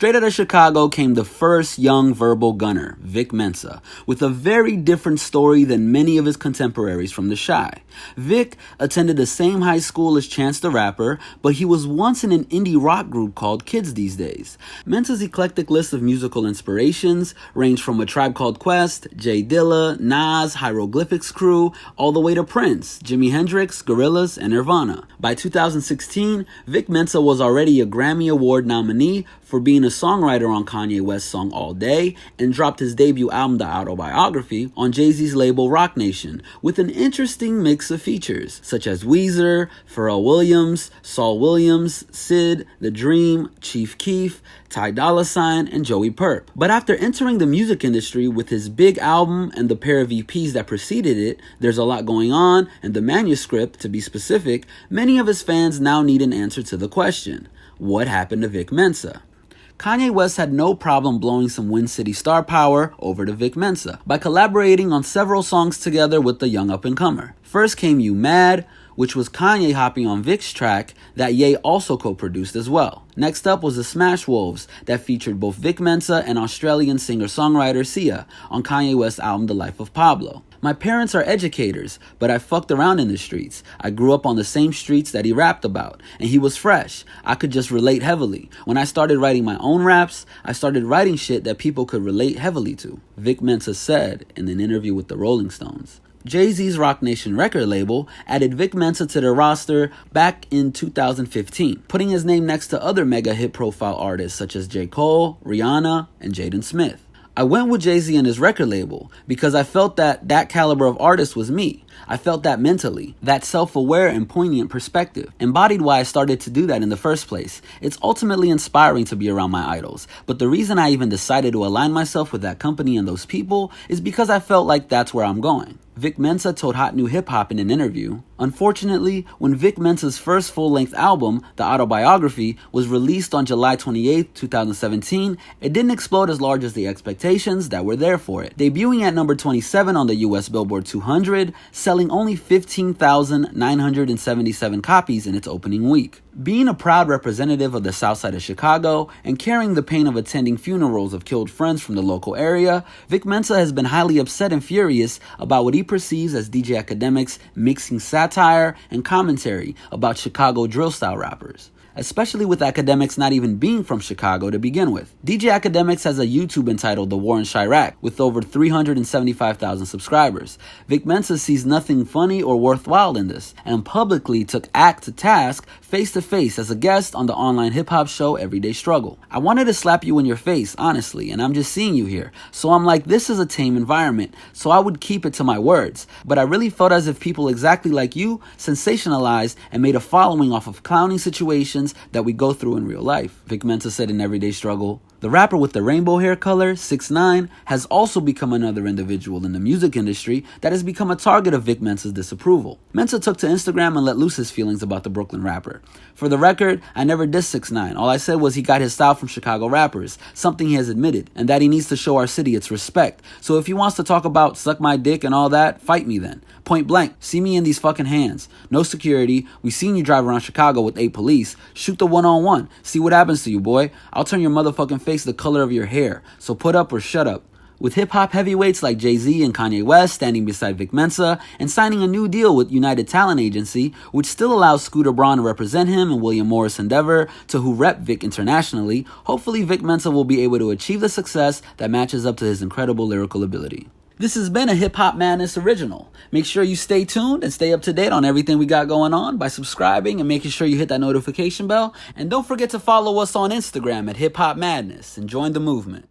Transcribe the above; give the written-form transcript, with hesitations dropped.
Straight out of Chicago came the first young verbal gunner, Vic Mensa, with a very different story than many of his contemporaries from the Chi. Vic attended the same high school as Chance the Rapper, but he was once in an indie rock group called Kids These Days. Mensa's eclectic list of musical inspirations ranged from A Tribe Called Quest, Jay Dilla, Nas, Hieroglyphics Crew, all the way to Prince, Jimi Hendrix, Gorillaz, and Nirvana. By 2016, Vic Mensa was already a Grammy Award nominee for being a songwriter on Kanye West's song All Day, and dropped his debut album, The Autobiography, on Jay-Z's label Roc Nation, with an interesting mix of features, such as Weezer, Pharrell Williams, Saul Williams, Sid, The Dream, Chief Keef, Ty Dolla $ign, and Joey Purp. But after entering the music industry with his big album and the pair of EPs that preceded it, There's a Lot Going On, and The Manuscript, to be specific, many of his fans now need an answer to the question: what happened to Vic Mensa? Kanye West had no problem blowing some Win City star power over to Vic Mensa by collaborating on several songs together with the young up-and-comer. First came You Mad, which was Kanye hopping on Vic's track that Ye also co-produced as well. Next up was The Smash Wolves that featured both Vic Mensa and Australian singer-songwriter Sia on Kanye West's album The Life of Pablo. My parents are educators, but I fucked around in the streets. I grew up on the same streets that he rapped about, and he was fresh. I could just relate heavily. When I started writing my own raps, I started writing shit that people could relate heavily to, Vic Mensa said in an interview with the Rolling Stones. Jay-Z's Roc Nation record label added Vic Mensa to their roster back in 2015, putting his name next to other mega hit profile artists such as J. Cole, Rihanna, and Jaden Smith. I went with Jay-Z and his record label because I felt that caliber of artist was me. I felt that mentally, that self-aware and poignant perspective, embodied why I started to do that in the first place. It's ultimately inspiring to be around my idols, but the reason I even decided to align myself with that company and those people is because I felt like that's where I'm going. Vic Mensa told Hot New Hip Hop in an interview, "Unfortunately, when Vic Mensa's first full-length album, The Autobiography, was released on July 28, 2017, it didn't explode as large as the expectations that were there for it. Debuting at number 27 on the US Billboard 200, selling only 15,977 copies in its opening week. Being a proud representative of the South Side of Chicago and carrying the pain of attending funerals of killed friends from the local area, Vic Mensa has been highly upset and furious about what he perceives as DJ Akademiks mixing satire and commentary about Chicago drill-style rappers, especially with Akademiks not even being from Chicago to begin with. DJ Akademiks has a YouTube entitled The War in Chiraq with over 375,000 subscribers. Vic Mensa sees nothing funny or worthwhile in this and publicly took Ak to task face-to-face as a guest on the online hip-hop show Everyday Struggle. I wanted to slap you in your face, honestly, and I'm just seeing you here. So I'm like, this is a tame environment, so I would keep it to my words. But I really felt as if people exactly like you sensationalized and made a following off of clowning situations that we go through in real life," Vic Mensa said in Everyday Struggle. The rapper with the rainbow hair color, 6ix9ine, has also become another individual in the music industry that has become a target of Vic Mensa's disapproval. Mensa took to Instagram and let loose his feelings about the Brooklyn rapper. "For the record, I never dissed 6ix9ine. All I said was he got his style from Chicago rappers, something he has admitted, and that he needs to show our city its respect. So if he wants to talk about suck my dick and all that, fight me then. Point blank, see me in these fucking hands. No security, we seen you drive around Chicago with 8 police. Shoot the one-on-one. See what happens to you, boy. I'll turn your motherfucking face the color of your hair. So put up or shut up." With hip-hop heavyweights like Jay-Z and Kanye West standing beside Vic Mensa and signing a new deal with United Talent Agency, which still allows Scooter Braun to represent him and William Morris Endeavor to who rep Vic internationally, hopefully Vic Mensa will be able to achieve the success that matches up to his incredible lyrical ability. This has been a Hip Hop Madness original. Make sure you stay tuned and stay up to date on everything we got going on by subscribing and making sure you hit that notification bell. And don't forget to follow us on Instagram at Hip Hop Madness and join the movement.